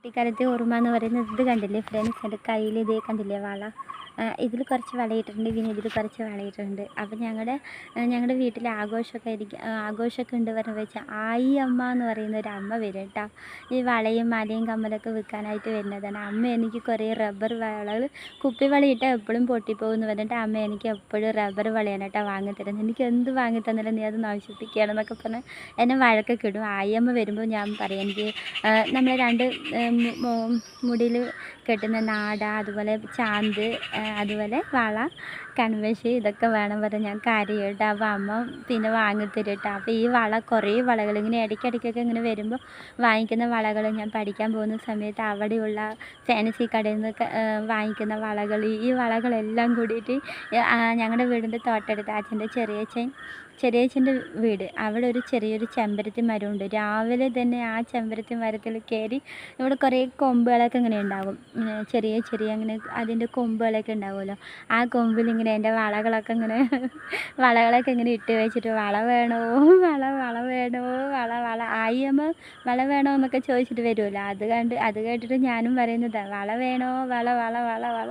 കുട്ടിക്കാലത്തെ ഓർമ്മ എന്ന് പറയുന്നത് ഇത് കണ്ടില്ലേ ഫ്രണ്ട്സ്, എൻ്റെ കയ്യിൽ ഇതേ കണ്ടില്ലേ വള. ഇതിൽ കുറച്ച് വളയിട്ടിട്ടുണ്ട്, പിന്നെ ഇതിൽ കുറച്ച് വളയിട്ടിട്ടുണ്ട്. അപ്പം ഞങ്ങളുടെ വീട്ടിൽ ആഘോഷമൊക്കെ ഉണ്ട് പറഞ്ഞ വെച്ചാൽ ആയി അമ്മ എന്ന് പറയുന്ന ഒരു അമ്മ വരും കേട്ടോ. ഈ വളയും മാലയും കമ്മലൊക്കെ വിൽക്കാനായിട്ട് വരുന്നതാണ്. അമ്മ എനിക്ക് കുറേ റബ്ബർ വളകൾ, കുപ്പി വളയിട്ടാൽ എപ്പോഴും പൊട്ടിപ്പോകും എന്ന് പറഞ്ഞിട്ട് അമ്മ എനിക്ക് എപ്പോഴും റബ്ബർ വളയാണ് കേട്ടോ വാങ്ങിത്തരുന്നത്. എനിക്ക് എന്ത് വാങ്ങി തന്നാലും നീ അത് നശിപ്പിക്കുകയാണെന്നൊക്കെ പറഞ്ഞ് എന്നെ വഴക്കൊക്കെ ഇടും. ആയി അമ്മ വരുമ്പോൾ ഞാൻ പറയും എനിക്ക് നമ്മൾ രണ്ട് മുടിയിൽ കെട്ടുന്ന നാട, അതുപോലെ ചാന്ത്, അതുപോലെ വള, കൺവശി ഇതൊക്കെ വേണം പറഞ്ഞ് ഞാൻ കരയും കേട്ടോ. അപ്പോൾ അമ്മ പിന്നെ വാങ്ങിത്തരും കേട്ടോ. അപ്പോൾ ഈ കുറേ വളകൾ ഇങ്ങനെ ഇടയ്ക്കിടയ്ക്കൊക്കെ ഇങ്ങനെ വരുമ്പോൾ വാങ്ങിക്കുന്ന വളകൾ ഞാൻ പഠിക്കാൻ പോകുന്ന സമയത്ത് അവിടെയുള്ള ഫാൻസി കടയിൽ നിന്ന് വാങ്ങിക്കുന്ന വളകൾ, ഈ വളകളെല്ലാം കൂടിയിട്ട് ഞങ്ങളുടെ വീടിൻ്റെ തൊട്ടടുത്ത് അച്ഛൻ്റെ ചെറിയച്ഛൻ്റെ വീട്, അവിടെ ഒരു ചെറിയൊരു ചെമ്പരത്തി മരമുണ്ട്. രാവിലെ തന്നെ ആ ചെമ്പരത്തി മരത്തിൽ കയറി ഇവിടെ കുറേ കൊമ്പുകളൊക്കെ ഇങ്ങനെ ഉണ്ടാകും, ചെറിയ അങ്ങനെ അതിൻ്റെ കൊമ്പുകളൊക്കെ ഉണ്ടാവുമല്ലോ. ആ കൊമ്പിൽ ഇങ്ങനെ എൻ്റെ വളകളൊക്കെ ഇങ്ങനെ ഇട്ട് വെച്ചിട്ട് വള വേണോ വള ആയിയമ്മ വള വേണോ എന്നൊക്കെ ചോദിച്ചിട്ട് വരുമല്ലോ. അത് കേട്ടിട്ട് ഞാനും പറയുന്നതാണ് വള വേണോ വള.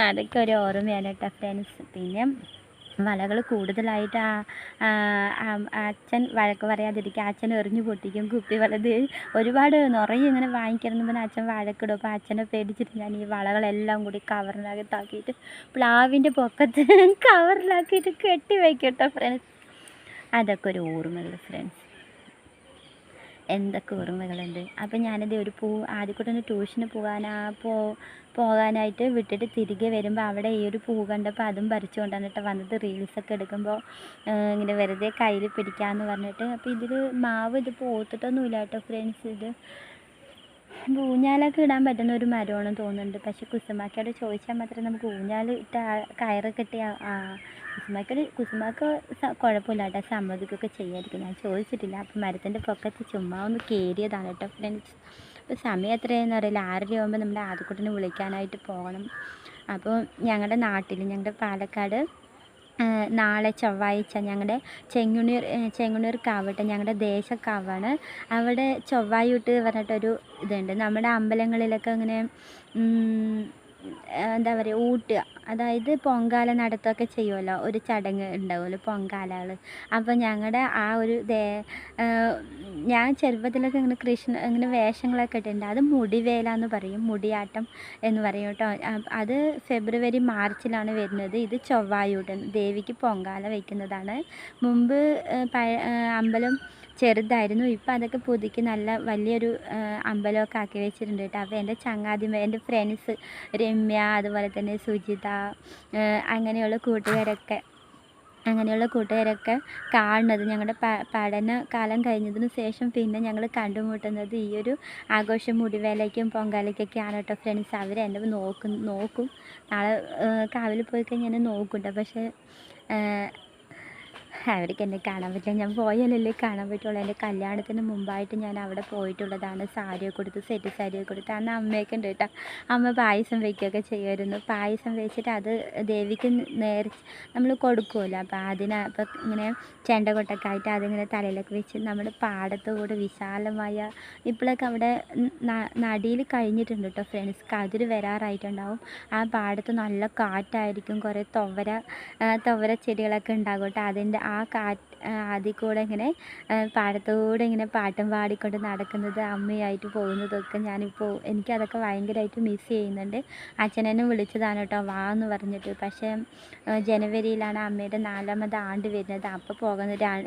അതൊക്കെ ഒരു ഓർമ്മയാണ് കേട്ടോ ഫ്രണ്ട്സ്. പിന്നെ വളകൾ കൂടുതലായിട്ട് അച്ഛൻ വഴക്ക് പറയാതിരിക്കുക, അച്ഛൻ എറിഞ്ഞു പൊട്ടിക്കും കുപ്പി വളത്. ഒരുപാട് നിറയെ ഇങ്ങനെ വാങ്ങിക്കണം പറഞ്ഞാൽ അച്ഛൻ വഴക്കിടും. അപ്പോൾ അച്ഛനെ പേടിച്ചിട്ട് ഞാൻ ഈ വളകളെല്ലാം കൂടി കവറിനകത്താക്കിയിട്ട് പ്ലാവിൻ്റെ പൊക്കത്ത് കവറിലാക്കിയിട്ട് കെട്ടി വയ്ക്കട്ടോ ഫ്രണ്ട്സ്. അതൊക്കെ ഒരു ഓർമ്മകൾ ഫ്രണ്ട്സ്, എന്തൊക്കെ ഓർമ്മകളുണ്ട്. അപ്പം ഞാനിത് ഒരു ആദ്യക്കൂട്ടൊന്ന് ട്യൂഷന് പോകാനായിട്ട് വിട്ടിട്ട് തിരികെ വരുമ്പോൾ അവിടെ ഈ ഒരു പൂ കണ്ടപ്പോൾ അതും പറിച്ചു കൊണ്ടുവന്നിട്ട് വന്നത് റീൽസൊക്കെ എടുക്കുമ്പോൾ ഇങ്ങനെ വെറുതെ കയ്യിൽ പിടിക്കാമെന്ന് പറഞ്ഞിട്ട്. അപ്പോൾ ഇതിൽ മാവ് ഇത് പോത്തിട്ടൊന്നുമില്ല കേട്ടോ ഫ്രണ്ട്സ്. ഇത് ഊഞ്ഞാലൊക്കെ ഇടാൻ പറ്റുന്ന ഒരു മരമാണെന്ന് തോന്നുന്നുണ്ട്. പക്ഷെ കുസുമാക്കയോട് ചോദിച്ചാൽ മാത്രമേ നമുക്ക് ഊഞ്ഞാലിട്ട കയറ് കെട്ടിയ കുസുമാക്ക കുഴപ്പമില്ല കേട്ടോ, സമ്മതിക്കൊക്കെ ചെയ്യാതിരിക്കും. ഞാൻ ചോദിച്ചിട്ടില്ല. അപ്പം മരത്തിൻ്റെ പൊക്കത്ത് ചുമ്മാ ഒന്ന് കയറിയതാണ് കേട്ടോ ഫ്രണ്ട്സ്. അപ്പോൾ സമയം എത്രയാണെന്ന് അറിയില്ല, 6:30 ആകുമ്പോൾ നമ്മുടെ ആദ്യക്കുട്ടനെ വിളിക്കാനായിട്ട് പോകണം. അപ്പോൾ ഞങ്ങളുടെ പാലക്കാട് നാളെ ചൊവ്വാഴ്ച ഞങ്ങളുടെ ചെങ്ങന്നൂർ കാവ് കേട്ടോ, ഞങ്ങളുടെ ദേശക്കാവാണ്. അവിടെ ചൊവ്വായൂട്ട് പറഞ്ഞിട്ടൊരു ഇതുണ്ട്. നമ്മുടെ അമ്പലങ്ങളിലൊക്കെ ഇങ്ങനെ എന്താ പറയുക, ഊട്ടുക, അതായത് പൊങ്കാല നടത്തുകയൊക്കെ ചെയ്യുമല്ലോ, ഒരു ചടങ്ങ് ഉണ്ടാവുമല്ലോ പൊങ്കാലകൾ. അപ്പോൾ ഞങ്ങളുടെ ആ ഒരു ഞാൻ ചെറുപ്പത്തിലൊക്കെ ഇങ്ങനെ വേഷങ്ങളൊക്കെ ഇട്ടിട്ടുണ്ട്. അത് മുടിവേല എന്ന് പറയും, മുടിയാട്ടം എന്ന് പറയും കേട്ടോ. അത് ഫെബ്രുവരി മാർച്ചിലാണ് വരുന്നത്. ഇത് ചൊവ്വായൂട്ട് ദേവിക്ക് പൊങ്കാല വയ്ക്കുന്നതാണ്. മുമ്പ് അമ്പലം ചെറുതായിരുന്നു, ഇപ്പം അതൊക്കെ പുതുക്കി നല്ല വലിയൊരു അമ്പലമൊക്കെ ആക്കി വെച്ചിട്ടുണ്ട് കേട്ടോ. അപ്പോൾ എൻ്റെ ഫ്രണ്ട്സ് രമ്യ, അതുപോലെ തന്നെ സുജിത, അങ്ങനെയുള്ള കൂട്ടുകാരൊക്കെ കാണുന്നത് ഞങ്ങളുടെ പഠന കാലം കഴിഞ്ഞതിന് ശേഷം പിന്നെ ഞങ്ങൾ കണ്ടുമുട്ടുന്നത് ഈ ഒരു ആഘോഷം മുടിവേലയ്ക്കും പൊങ്കാലയ്ക്കൊക്കെയാണ് കേട്ടോ ഫ്രണ്ട്സ്. അവരെന്നെ നോക്കും. നാളെ കാവിൽ പോയി കഴിഞ്ഞാൽ എന്നെ നോക്കും കേട്ടോ. പക്ഷേ അവർക്ക് എന്നെ കാണാൻ പറ്റില്ല, ഞാൻ പോയാലല്ലേ കാണാൻ പറ്റുള്ളൂ. എൻ്റെ കല്യാണത്തിന് മുമ്പായിട്ട് ഞാൻ അവിടെ പോയിട്ടുള്ളതാണ്. സാരിയൊക്കെ കൊടുത്ത്, സെറ്റ് സാരിയൊക്കെ കൊടുത്ത്. അന്ന് അമ്മയൊക്കെ ഉണ്ട് കേട്ടോ. അമ്മ പായസം വയ്ക്കുകയൊക്കെ ചെയ്യുമായിരുന്നു. പായസം വെച്ചിട്ട് അത് ദേവിക്ക് നമ്മൾ കൊടുക്കുമല്ലോ. അപ്പോൾ ഇങ്ങനെ ചെണ്ടകൊട്ടൊക്കെ ആയിട്ട് അതിങ്ങനെ തലയിലൊക്കെ വെച്ച് നമ്മുടെ പാടത്തുകൂടെ വിശാലമായ, ഇപ്പോഴൊക്കെ അവിടെ നടിയിൽ കഴിഞ്ഞിട്ടുണ്ട് കേട്ടോ ഫ്രണ്ട്സ്, കതിര് വരാറായിട്ടുണ്ടാവും. ആ പാടത്ത് നല്ല കാറ്റായിരിക്കും, കുറേ തുവര ചെടികളൊക്കെ ഉണ്ടാകും കേട്ടോ. അതിൻ്റെ അതിൽ കൂടെ ഇങ്ങനെ പാടത്തൂടെ ഇങ്ങനെ പാട്ടും പാടിക്കൊണ്ട് നടക്കുന്നത്, അമ്മയായിട്ട് പോകുന്നതൊക്കെ എനിക്കതൊക്കെ ഭയങ്കരമായിട്ട് മിസ് ചെയ്യുന്നുണ്ട്. അച്ഛനെന്നെ വിളിച്ചതാണ് കേട്ടോ വാ എന്ന് പറഞ്ഞിട്ട്. പക്ഷേ ജനുവരിയിലാണ് അമ്മയുടെ 4ാമത് ആണ്ട് വരുന്നത്. അപ്പോൾ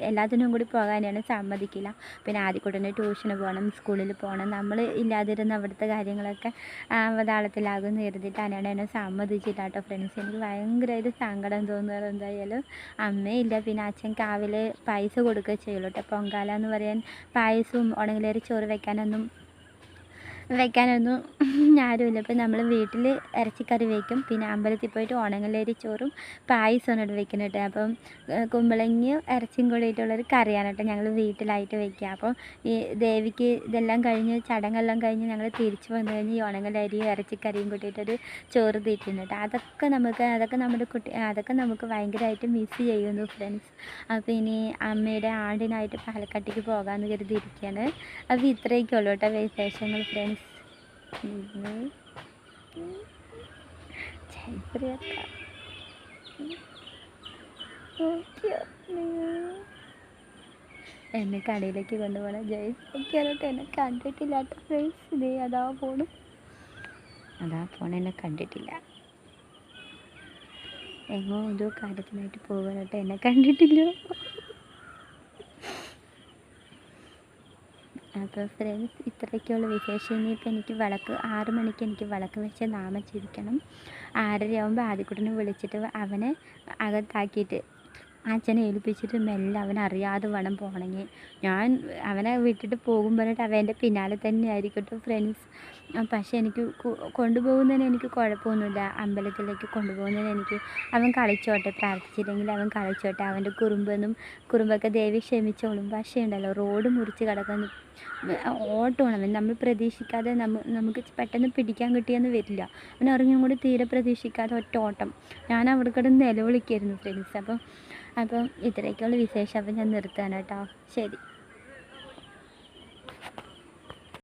എല്ലാത്തിനും കൂടി പോകാനാണ് സമ്മതിക്കില്ല. പിന്നെ ആദ്യക്കൂട്ടനെ ട്യൂഷന് പോകണം, സ്കൂളിൽ പോകണം, നമ്മൾ ഇല്ലാതിരുന്ന അവിടുത്തെ കാര്യങ്ങളൊക്കെ അവതാളത്തിലാകുമെന്ന് കരുതിയിട്ടാണ് എന്നെ സമ്മതിച്ചില്ല കേട്ടോ ഫ്രണ്ട്സ്. എനിക്ക് ഭയങ്കരമായിട്ട് സങ്കടം തോന്നുന്നത് എന്തായാലും അമ്മയില്ല. പിന്നെ അച്ഛൻ കാവിൽ പൈസ കൊടുക്കുക ചെയ്യുള്ളൂ കേട്ടോ. പൊങ്കാല എന്ന് പറയാൻ പായസവും ഉണങ്ങിലേറി ചോറ് വെക്കാനൊന്നും ആരുമില്ല. ഇപ്പം നമ്മൾ വീട്ടിൽ ഇറച്ചിക്കറി വയ്ക്കും, പിന്നെ അമ്പലത്തിൽ പോയിട്ട് ഉണങ്ങലേരി ചോറും പായസമാണ് ഇവിടെ വെക്കുന്നത് കേട്ടോ. അപ്പം കുമ്പളങ്ങിയും ഇറച്ചിയും കൂടിയിട്ടുള്ളൊരു കറിയാണ് കേട്ടോ ഞങ്ങൾ വീട്ടിലായിട്ട് വയ്ക്കുക. അപ്പം ഈ ദേവിക്ക് ഇതെല്ലാം കഴിഞ്ഞ് ചടങ്ങെല്ലാം കഴിഞ്ഞ് ഞങ്ങൾ തിരിച്ച് വന്നു കഴിഞ്ഞ് ഈ ഉണങ്ങലരിയും ഇറച്ചിക്കറിയും കൂട്ടിയിട്ടൊരു ചോറ് തീറ്റുന്നു കേട്ടോ. അതൊക്കെ നമുക്ക് ഭയങ്കരമായിട്ട് മിസ് ചെയ്യുന്നു ഫ്രണ്ട്സ്. അപ്പോൾ ഇനി അമ്മയുടെ ആണ്ടിനായിട്ട് പാലക്കാട്ടേക്ക് പോകാമെന്ന് കരുതിയിരിക്കുകയാണ്. അപ്പോൾ ഇത്രയൊക്കെ ഉള്ളൂ കേട്ടോ വിശേഷങ്ങൾ ഫ്രണ്ട്സ്. ജയപ്രിയക്ക എന്നെ കടയിലേക്ക് കൊണ്ടുപോകണം. ജയപ്രിയക്കാരോട്ട് എന്നെ കണ്ടിട്ടില്ലാത്ത ഫ്രണ്ട്സ്. ഇതേ അതാ പോണു, എന്നെ കണ്ടിട്ടില്ല. എങ്ങോ എന്തോ കാര്യത്തിനായിട്ട് പോകാനായിട്ട് എന്നെ കണ്ടിട്ടില്ല. അപ്പോൾ ഫ്രണ്ട്സ്, ഇത്രയൊക്കെയുള്ള വിശേഷം. ഇനിയിപ്പോൾ എനിക്ക് 6 മണിക്ക് എനിക്ക് വിളക്ക് വെച്ച് നാമം ചിരിക്കണം. 6:30 ആകുമ്പോൾ ആദ്യക്കുട്ടനെ വിളിച്ചിട്ട് അവനെ അകത്താക്കിയിട്ട് അച്ഛനെ ഏൽപ്പിച്ചിട്ട് മെല്ലെ അവനറിയാതെ വേണം പോകണമെങ്കിൽ. ഞാൻ അവനെ വിട്ടിട്ട് പോകും പറഞ്ഞിട്ട് അവൻ എൻ്റെ പിന്നാലെ തന്നെ ആയിരിക്കട്ടെ ഫ്രണ്ട്സ്. പക്ഷേ എനിക്ക് കൊണ്ടുപോകുന്നതിന് എനിക്ക് കുഴപ്പമൊന്നുമില്ല. അമ്പലത്തിലേക്ക് കൊണ്ടുപോകുന്നതിന് എനിക്ക് അവൻ കളിച്ചോട്ടെ, പ്രാർത്ഥിച്ചില്ലെങ്കിൽ അവൻ കളിച്ചോട്ടെ. അവൻ്റെ കുറുമ്പൊക്കെ ദേവി ക്ഷമിച്ചോളും. പക്ഷേ ഉണ്ടല്ലോ, റോഡ് മുറിച്ച് കിടക്കുന്ന ഓട്ടമാണ്. നമ്മൾ പ്രതീക്ഷിക്കാതെ നമുക്ക് പെട്ടെന്ന് പിടിക്കാൻ കിട്ടിയെന്ന് വരില്ല. അവൻ അറിഞ്ഞും കൂടി തീരെ പ്രതീക്ഷിക്കാതെ ഒറ്റ ഓട്ടം. ഞാൻ അവിടെ കിടന്ന് നിലവിളിക്കായിരുന്നു ഫ്രണ്ട്സ്. അപ്പം ഇത്രയൊക്കെയുള്ള വിശേഷം. അപ്പം ഞാൻ നിർത്താനാട്ടോ. ശരി.